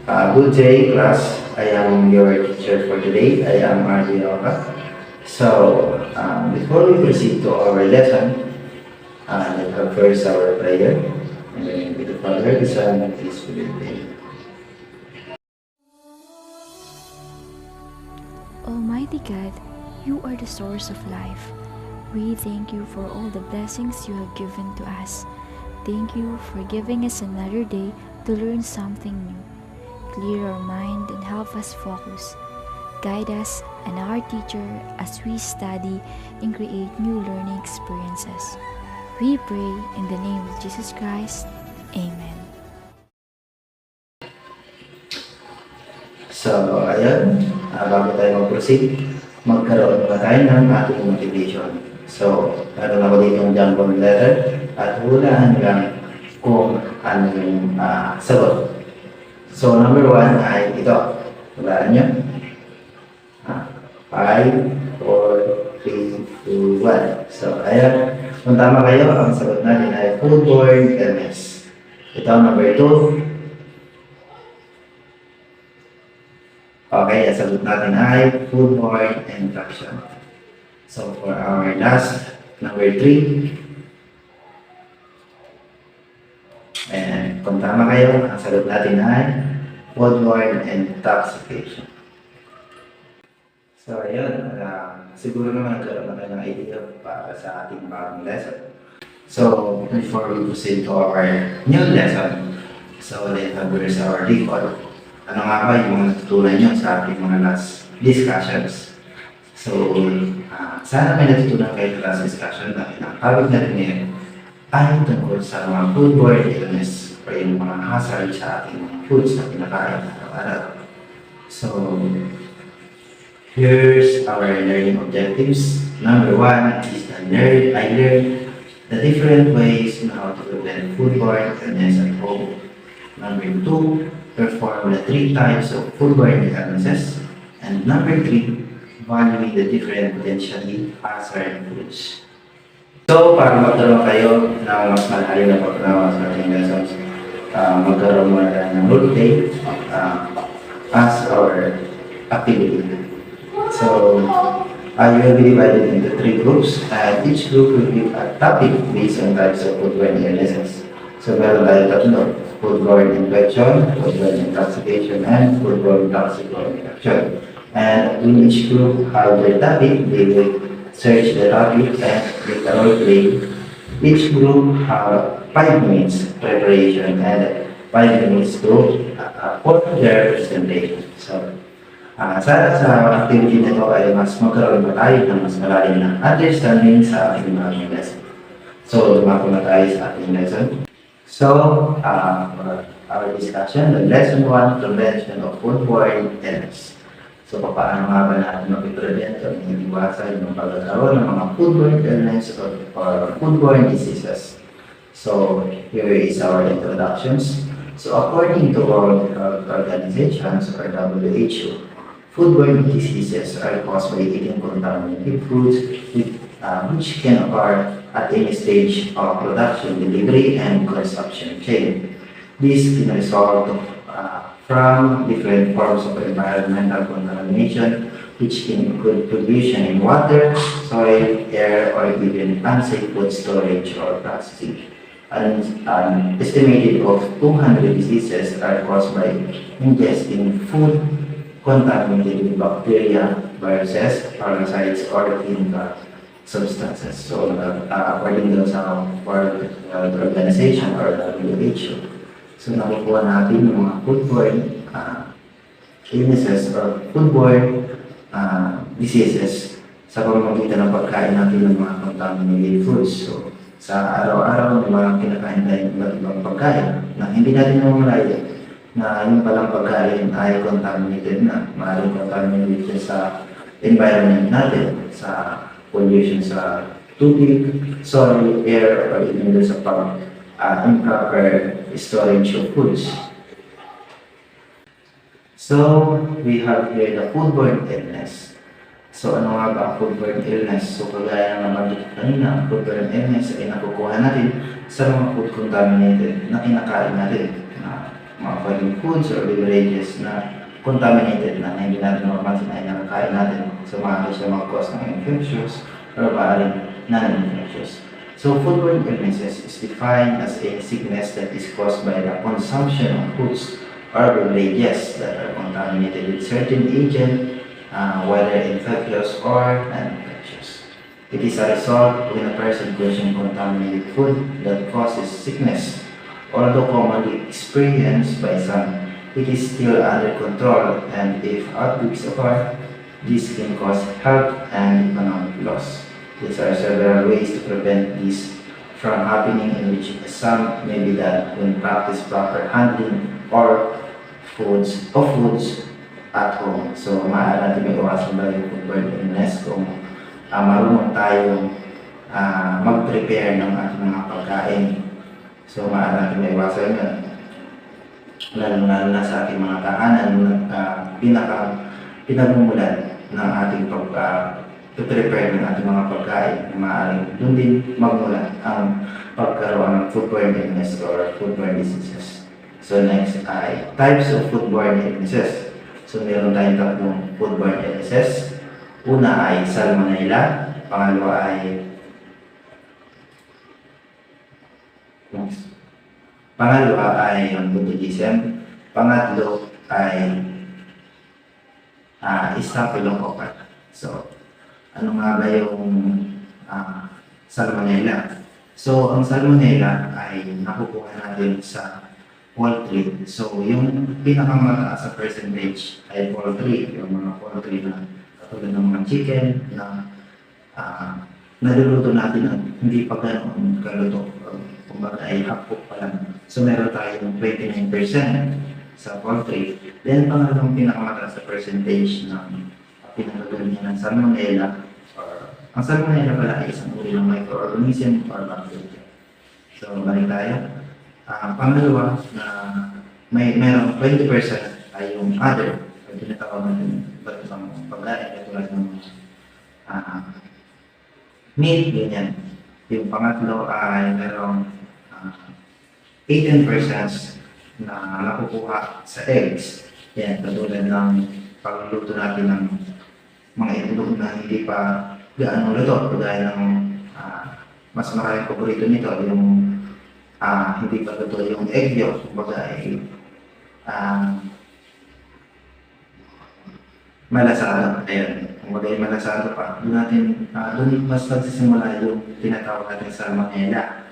Good day, class. I am your teacher for today. I am RJ Oka. Before we proceed to our lesson, let's have first our prayer. In the name of the Father, the Son, and the Spirit. Amen. Almighty God, you are the source of life. We thank you for all the blessings you have given to us. Thank you for giving us another day to learn something new. Clear our mind and help us focus. Guide us and our teacher as we study and create new learning experiences. We pray in the name of Jesus Christ. Amen. So, ayun, bago tayo mag-proceed, magkaroon na tayo ng ating motivation. So, meron ako dito yung jumble letter at hulaan lang kung ano yung sagot. So, number 1 ay ito. Hulaan nyo. 5, 4, 3, 2, 1. So, ayan. Kung tama kayo, ang sagot natin ay foodborne illness. Ito, number 2. Okay, ang sagot natin ay foodborne infection. So, for our last, number 3. And kung tama kayo, ang sagot natin ay foodborne intoxication. So, ayun. Siguro naman nagkaroon na tayo ng idea para sa ating bagong lesson. So, before we proceed to our new lesson, so let's have our recall. Ano nga ba yung mga natutunan nyo sa ating mga last discussions? So, sana may natutunan kayo sa last discussion dahil ang topic natin ngayon ay tungkol sa mga foodborne illness o yung mga hazard sa ating mga foods na pinakain araw-araw. So, here's our learning objectives. Number 1 is I learned the different ways on how to prevent foodborne illness at home. Number 2, perform the 3 types of foodborne illnesses. And number 3, valuing the different potentially hazard foods. So, para magkaroon kayo ng mas malalim na pagkakawa sa ating lessons, magkaroon muna tayo ng role play as our activity. So, I will be divided into 3 groups, and each group will give a topic based on types of foodborne illnesses. So, meron tayo tatlo: foodborne infection, foodborne intoxication, and foodborne toxical infection. And in each group have their topic, they will search the topic and make a role play. Each group have 5 minutes preparation and 5 minutes to for their presentation. So, sana sa activity na ito ay mas magkaroon pa tayo ng mas malalim na understanding sa ating mga lesson. So, dumako na tayo sa ating lesson. So, for our discussion, the lesson 1, prevention of foodborne illness. So, paano nga ba natin mag-prevent o iiwasan yung pagkakaroon ng mga foodborne illness or foodborne diseases? So, here is our introductions. So, according to World Health Organization or WHO, foodborne diseases are caused by eating contaminated foods which can occur at any stage of production, delivery, and consumption chain. This can result from different forms of environmental contamination, which can include pollution in water, soil, air, or even unsafe food storage or processing. An estimated of 200 diseases are caused by ingesting food contaminated with bacteria, viruses, parasites, or chemical substances. So, according to sa World Health Organization or WHO, so nakukuha natin yung mga foodborne illnesses or foodborne diseases sa pamamagitan ng pagkain natin ng mga contaminated foods. So, sa araw-araw, may mga kinakain tayong iba't ibang pagkain na hindi natin namamalayan na yung palang pagkain ay contaminated na. Maaaring contaminated sa environment natin, sa pollution sa tubig, soil, air, or even sa improper storage of foods. So, we have here the foodborne illness. So, ano nga ba ang foodborne illness? So, kagaya ng nabanggit kanina, ang foodborne illness ay nakukuha natin sa mga food contaminated na kinakain natin. mga foreign foods or beverages na contaminated na hindi natin mapansin ay nakakain natin. So maaari siya mag-cause ng infectious or maaaring non-infectious. So foodborne illnesses is defined as a sickness that is caused by the consumption of foods or beverages that are contaminated with certain agent, whether infectious or non-infectious. It is a result when a person consumes contaminated food that causes sickness. Although commonly experienced by some, it is still under control, and if outbreaks occur, this can cause health and economic loss. These are several ways to prevent this from happening, in which some may be done when practice proper handling or foods at home. So, maaari natin may iwasan ba yung foodborne illness kung marunong tayong mag-prepare ng ating mga pagkain. So, maaari natin may iwasan yun. Lalo na sa ating mga tahanan pinagmumulan ng ating prepare ng ating mga pagkain na maaaring doon din magmula ang pagkaroon ng foodborne illness or foodborne diseases. So next ay types of foodborne illnesses. So meron tayong tatlong foodborne illnesses. Una ay Salmonella, pangalawa ay botulism, pangatlo ay Staphylococcus. So, ano nga ba yung Salmonella? So, ang Salmonella ay nakukuha natin sa poultry. So, yung pinakamataas sa percentage ay poultry. Yung mga poultry na katulad ng mga chicken na naluluto natin na hindi pa ganoon kaluto. Kumbaga ay hapok pa lang. So, meron tayong 29% sa poultry. Then, pangalawang pinakamataas sa percentage ng pinagagaling niya ng Salmonella. Ang Salmonella pala ay isang uri ng microorganism or bacteria. So, balik tayo. Pangalawa na mayroong 20% ay yung other. Pag tinatawag natin iba't ibang pagkain, katulad ng meat, ganyan. Yung pangatlo ay mayroong 18% na nakukuha sa eggs. Yan, katulad ng pagluluto natin ng mga itlog na hindi pa gaano luto. Kagaya ng mas maraming paborito nito, yung hindi pa luto yung egg yolk. Kumbaga ay malasado. Ayan, kumbaga ay malasado pa. Doon mas nagsisimula yung tinatawag natin sa Salmonella.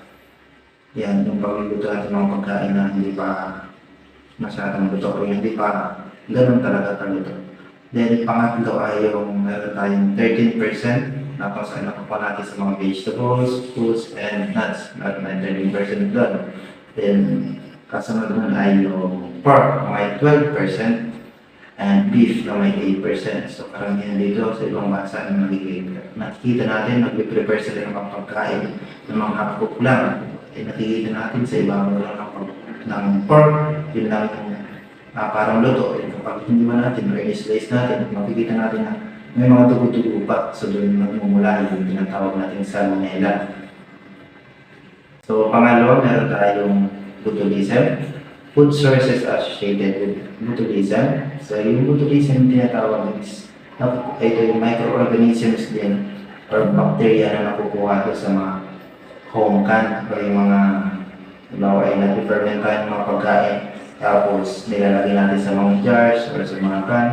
Yan, yung pagluluto natin ng pagkain na hindi pa masyadong luto o hindi pa ganun talaga kaluto. Then, pangatlo ay yung meron tayong 13% na kung saan nakuha natin sa mga vegetables, fruits, and nuts. Meron tayong 13% doon. Then, kasunod nun ay yung pork, may 12%, and beef na may 8%. So, karamihan dito sa ibang bansa na nakikita natin, nag-prepare sila ng mga pagkain ng mga hapok lang. Nakikita natin sa ibang ng pork, yun lang yung parang luto. Kapag hindi ba natin, or slice natin, makikita natin na may mga tugo-tugo pa. So doon magmumula yung tinatawag natin Salmonella. So pangalawa, meron tayong botulism. Food sources associated with botulism. So yung botulism tinatawag is ito yung microorganisms din or bacteria na nakukuha ko sa mga home can o yung mga ay nag-ferment tayo ng mga pagkain tapos nilalagay natin sa mga jars or sa mga can.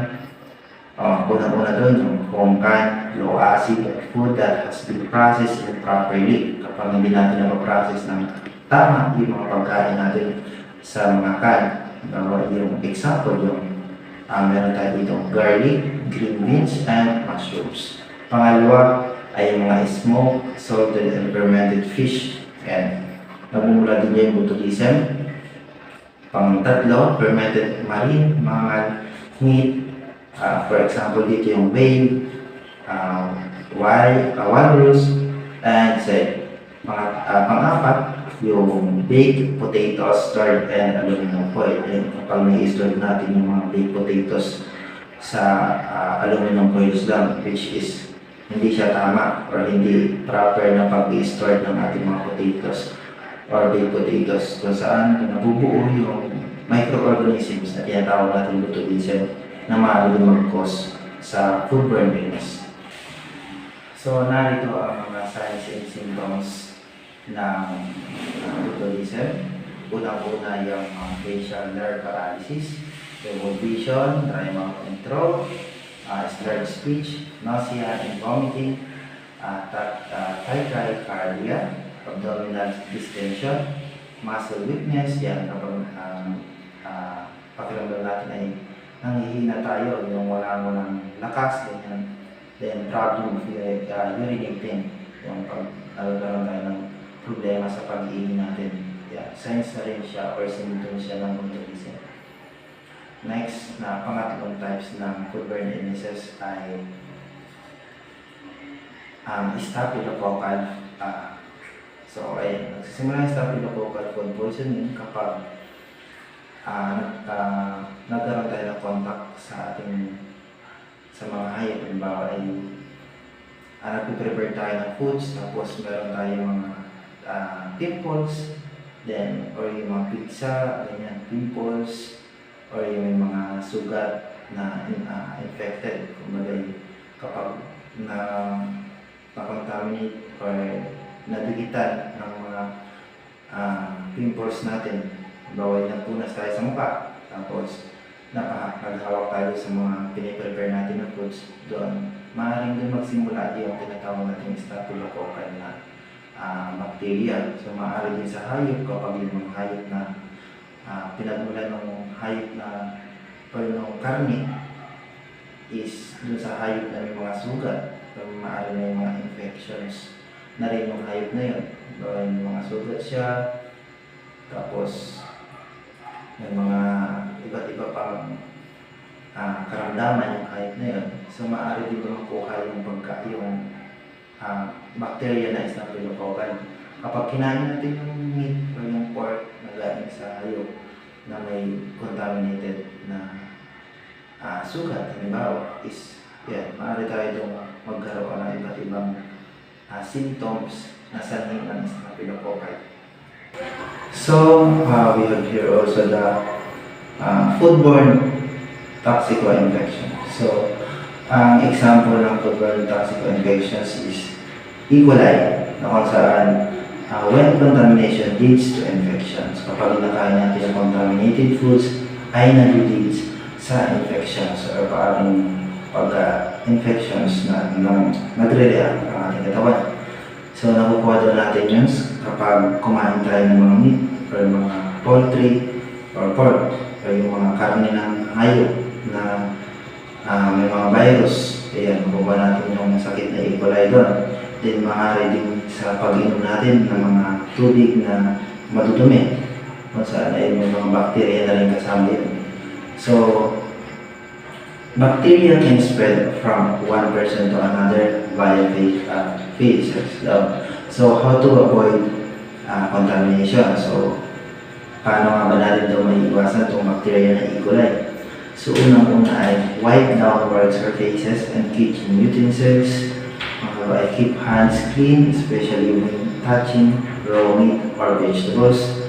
Una-una doon yung home can, low acid food that has been processed improperly. Kapag hindi natin na-process ng tama yung mga pagkain natin sa mga can. Yung example yung meron tayo dito garlic, green beans, and mushrooms. Pangalawa ay mga smoked, salted, and fermented fish. And nagmumula din yung botulism. Pang-tatlo, fermented marine, mammal, meat. For example, dito yung whale, walrus, and pang-apat, yung baked potatoes, stored, and aluminum foil. And kapag na-store natin yung mga baked potatoes sa aluminum foils lang, which is hindi siya tama or hindi proper na pag-i-store ng ating mga potatoes or baked potatoes kung saan nabubuo yung microorganisms na tinatawag natin botulism na maaari din mag-cause sa foodborne illness. So, narito ang mga signs and symptoms ng botulism. Unang-una yung facial nerve paralysis, remote vision, dry mouth and throat, slurred speech, nausea and vomiting, tachycardia, abdominal distension, muscle weakness, yan kapag pakiramdam natin ay nanghihina tayo, yung walang lakas, ganyan. Then problem with urinating, yung pag nagkaroon tayo ng problema sa pag-ihi natin. Yeah, signs na rin siya or symptoms siya ng botulism. Next, na pangatlong types ng foodborne illnesses ay staphylococcal. So, ayun, nagsisimula yung staphylococcal food poisoning kapag nagkaroon tayo ng contact sa mga hayop. Halimbawa ay nagpiprepare tayo ng foods, tapos meron tayong mga pimples, then, or yung mga pizza, ganyan, pimples, or yung mga sugat na infected. Kumbaga, kapag na-contaminate or nadikitan ng mga pimples natin, bawal nagpunas tayo sa mukha, tapos naghawak tayo sa mga piniprepare natin na foods, doon, maaaring doon magsimula yung tinatawag natin staphylococcal na bacteria. So, maaari din sa hayop kapag yung mga hayop na pinagmulan ng hayop na o yung karne is dun sa hayop na may mga sugat. So, maaari na yung mga infections na rin yung hayop na yun. So, yung mga sugat siya, tapos may mga iba't iba pang karamdaman yung hayop na yun. So, maaari din makuha yung bacteria na staphylococcal. Kapag kinain natin yung meat o yung pork na galing sa hayop na may contaminated na sugat, halimbawa, is maaari tayo itong magkaroon ng iba't ibang symptoms na sanhi ng staphylococcal. So, we have here also the foodborne toxico infection. So, ang example ng foodborne toxico infections is E. coli, na kung saan when contamination leads to infections. Kapag nakain natin yung contaminated foods, ay nag-leads sa infections or parang pagka-infections na nagre-react ang ating katawan. So, nakukuha doon natin yun kapag kumain tayo ng mga meat or mga poultry or pork or yung mga karne ng hayop na may mga virus. Ayan, makukuha natin yung sakit na E. coli doon. Then, maaari din sa pag-inom natin ng mga tubig na madudumi kung saan ay may mga bacteria na rin kasama yun. So, bacteria can spread from one person to another via feces. So, how to avoid contamination? So, paano nga ba natin ito maiiwasan itong bacteria na E. coli? So, unang-una ay wipe downwards our faces and kitchen utensils. I keep hands clean, especially when touching raw meat or vegetables.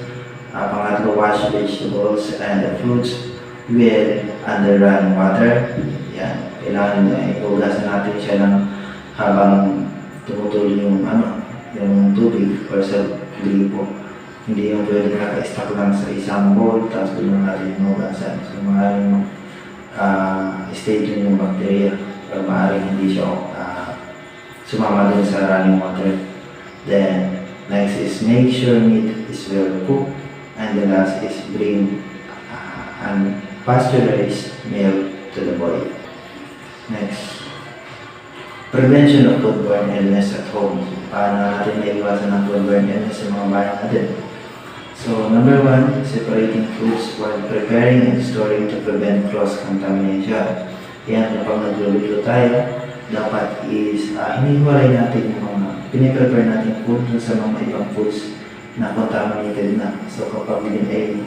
Pangatlo, wash vegetables and fruits with under running water. Yan, kailangan iugasan natin siya ng habang tumutuloy yung tubig or sa gripo. Hindi yung pwede naka-stack lang sa isang bowl tapos doon natin inugasan. So, maaaring stay dun yung bacteria or maaaring hindi siya sumama din sa running water. Then, next is make sure meat is well cooked. And the last is bring unpasteurized milk to the boy. Next, prevention of foodborne illness at home. Paano natin maiwasan ng foodborne illness sa mga bahay natin? So, number 1, separating foods while preparing and storing to prevent cross-contamination. Yan, kapag nagluluto tayo, dapat is hinihiwalay natin yung mga piniprepare natin food sa mga ibang foods na contaminated na. So kapag din ay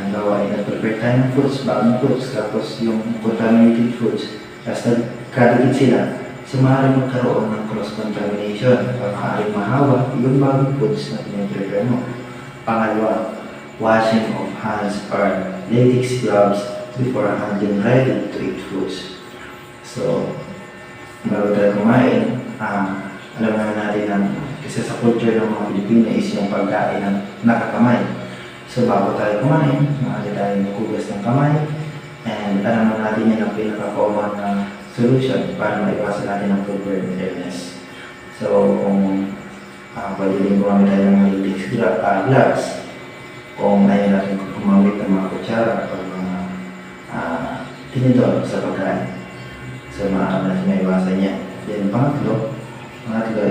gawa ay nag-prepare tayo ng foods, bagong foods, tapos yung contaminated foods, tapos nagkadikit sila, so maaaring magkaroon ng cross-contamination. Maaaring mahawa yung bagong foods na piniprepare mo. Pangalawa, washing of hands or latex gloves before handling ready to eat foods. So, bago tayo kumain, alam naman natin na isa sa culture ng mga Pilipino is yung pagkain ng nakakamay. So, bago tayo kumain, maaari tayo maghugas ng kamay. And alam naman natin yan ang pinaka-common na solution para maiwasan natin ang foodborne illness. So, kung pwede din gumamit tayo ng mga latex gloves, kung ayaw natin gumamit ng mga kutsara o mga tinidor sa pagkain. So, maaari natin maiwasan yan. Then, pangatlo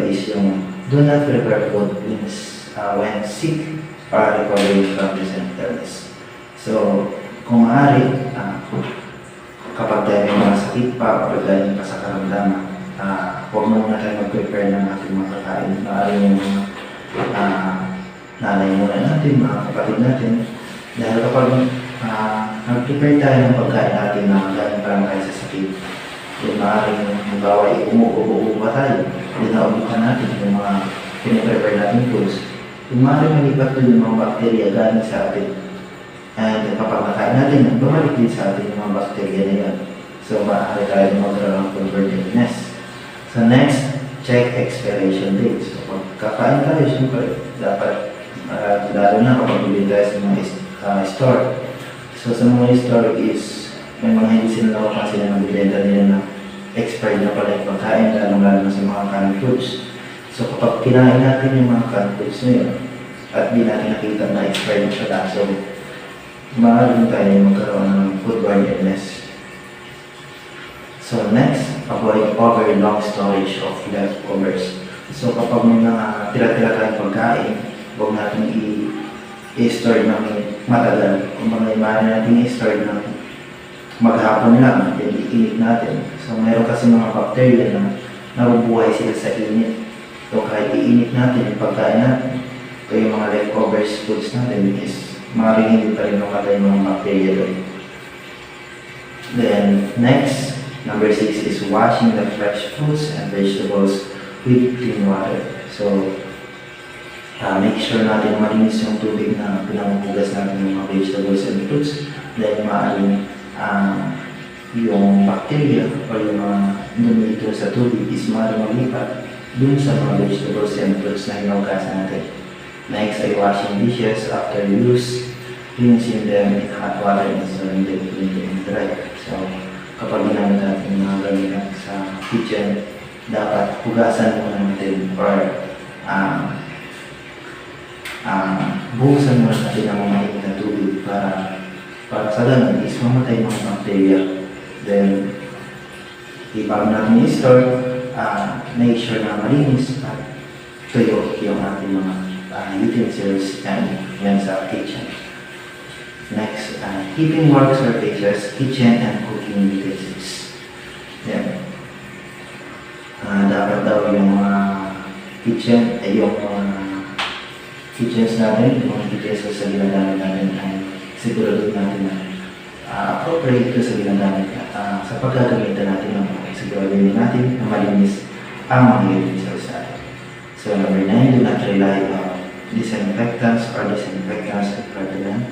is yung do not prepare food when sick or recovering from recent illness. So, kung maaari, kapag tayo may mga sakit pa o galing pa sa karamdaman, huwag muna tayo mag-prepare ng ating mga kakain. Maaari yung mga nanay muna natin, mga kapatid natin. Dahil kapag nag-prepare tayo ng pagkain natin na galing pa lang tayo sa sakit, yung maaaring halimbawa umuubo pa tayo, dinaubukan natin yung mga piniprepare natin foods. Yung maaaring malipat doon yung mga bakterya galing sa atin. And kapag nakain natin, bumalik din sa atin yung mga bakterya na yan. So maaari tayo magkaroon ng foodborne illness. So next, check expiration date. So pag kakain tayo, siyempre, dapat lalo na kapag bili tayo sa mga store. So sa mga store is may mga hindi sila nakapansin na magbibenta nila na expired na pala yung pagkain, lalo na sa mga canned foods. So kapag kinain natin yung mga canned foods na yun, at di natin nakita na expired na pala, so maaaring tayo magkaroon ng foodborne illness. So next, avoid long storage of leftovers. So kapag may mga tira-tira tayong pagkain, huwag natin i-store ng matagal. Kung may maaari natin i-store ng maghapon lang, then iinit natin. So meron kasi mga bacteria na nabubuhay sila sa init. So kahit iinit natin yung pagkain natin, ito yung mga leftovers foods natin is maaaring hindi pa rin mamatay yung mga bacteria doon. Then next, number 6 is washing the fresh fruits and vegetables with clean water. So make sure natin malinis yung tubig na pinanguhugas natin ng mga vegetables and fruits. Then maaaring yung bacteria o yung mga dumi dito sa tubig is maaaring maglipat dun sa mga vegetables and fruits na hinugasan natin. Next ay washing dishes after use, rinsing them in hot water and storing them in dry. So kapag ginamit natin yung mga gamit sa kitchen, dapat hugasan muna natin or buhusan muna natin ang mga mainit na tubig para sa ganun is mamatay mga bacteria. Then, bago natin i-store, make sure na malinis at tuyo yung ating mga utensils yan sa kitchen. Next, keeping worksurfaces, kitchen and cooking utensils. Yan. Dapat daw yung mga kitchen, yung kitchens natin, yung mga utensils sa ginagamit natin ay sigurado natin na appropriate ito sa ginagamit sa pagkagamitan natin ng mga sigurado natin na malinis ang mga utensils sa atin. So number 9, do not rely on disinfectants or disinfectants prevalent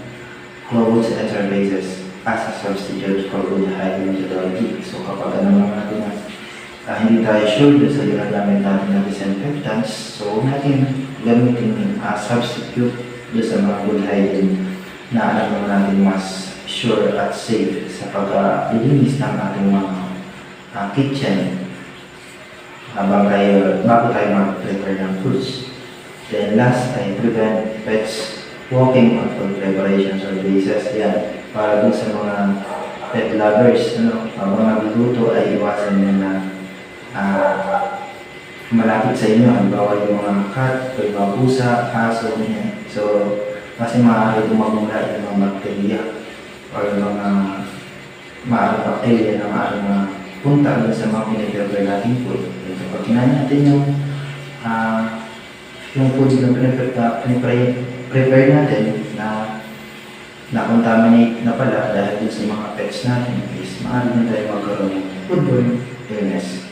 clothes and surfaces as a substitute for good hygiene methodology. So kapag naman natin na hindi tayo sure dun sa ginagamit natin ng disinfectants, so huwag natin gamitin substitute dun sa mga good hygiene na alam naman natin mas sure at safe sa paglilinis ng ating mga kitchen bago tayo mag-prepare ng foods. Then last ay prevent pets walking on food preparations or bases. Yan, para dun sa mga pet lovers, mga nagluluto ay iwasan nyo na malapit sa inyo. Halimbawa yung mga cat, o yung mga pusa, aso, yan. So, kasi maaari dumamula yung mga bakterya or yung mga maaaring bakterya na maaaring punta dun sa mga pinag-prepare natin food. So, pag kinain natin yung food na prepare natin na contaminate na pala dahil dun sa mga pets natin is maaari na tayo magkaroon ng foodborne illness.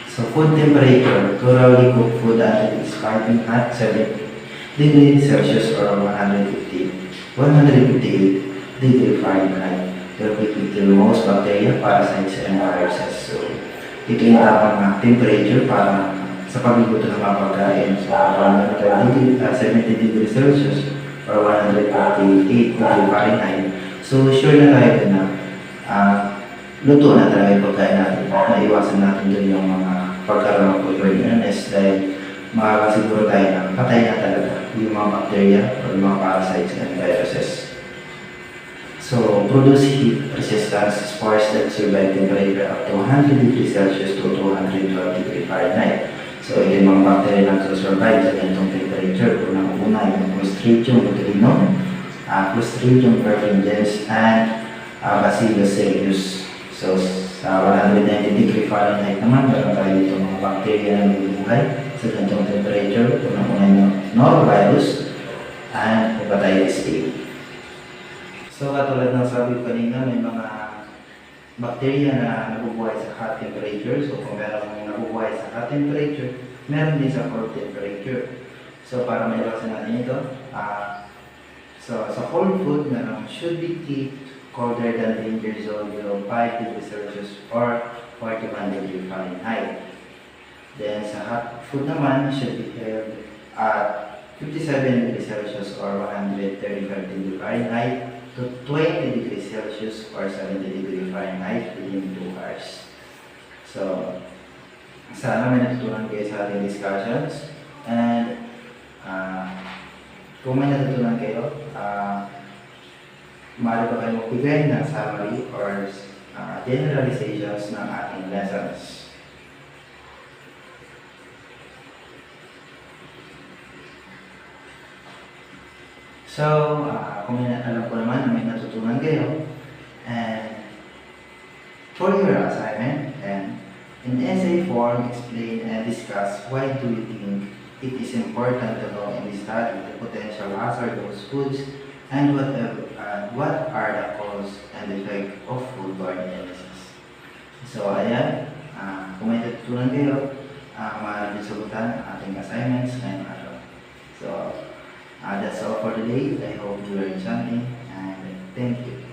So food temperature, thoroughly cooked food until it's piping hot, serve degrees Celsius or 158 degrees Fahrenheit. Perfectly to most bacteria, parasites, and viruses. So, ito yung tamang temperature para sa pagluluto ng mga pagkain. So, 70 degrees Celsius or 158 degrees Fahrenheit. So, sure na tayo na luto na talaga yung pagkain natin. Naiwasan natin doon yung mga pagkaroon ng foodborne illness dahil makakasiguro tayo na patay na talaga yung mga bacteria or mga parasites and viruses. So, produce heat resistance spores that survive temperature up to 100 degrees Celsius to 212 degrees Fahrenheit. So, ito yung mga bacteria na survive sa ganitong temperature. Unang-una yung Clostridium botulinum, Clostridium perfringens, and Bacillus cereus. So, sa 190 degrees Fahrenheit naman, meron tayo dito mga bacteria na nabubuhay sa ganitong temperature. Unang-una yung norovirus and hepatitis A. So, katulad ng sabi ko kanina, may mga bacteria na nabubuhay sa hot temperature. So, kung meron nabubuhay sa hot temperature, meron din sa cold temperature. So, para maiwasan natin ito, so sa cold food, should be kept colder than danger zone below 5 degrees Celsius or 41 degrees Fahrenheit. Then, sa hot food naman, should be held at 57 degrees Celsius or 135 degrees Fahrenheit to 20 degrees Celsius or 70 degrees Fahrenheit within 2 hours. So, sana may natutunan kayo sa ating discussions. And, kung may natutunan kayo, maaari pa kayo magbigay ng summary or generalizations ng ating lessons. So, kung alam ko naman na may natutunan kayo, and for your assignment, and in essay form, explain and discuss why do you think it is important to know and study the potential hazardous foods and what are the cause and effect of foodborne illnesses. So, ayan, kung may natutunan kayo, maaari sagutan ang ating assignments ngayong araw. So, that's all for today. I hope you learned something and thank you.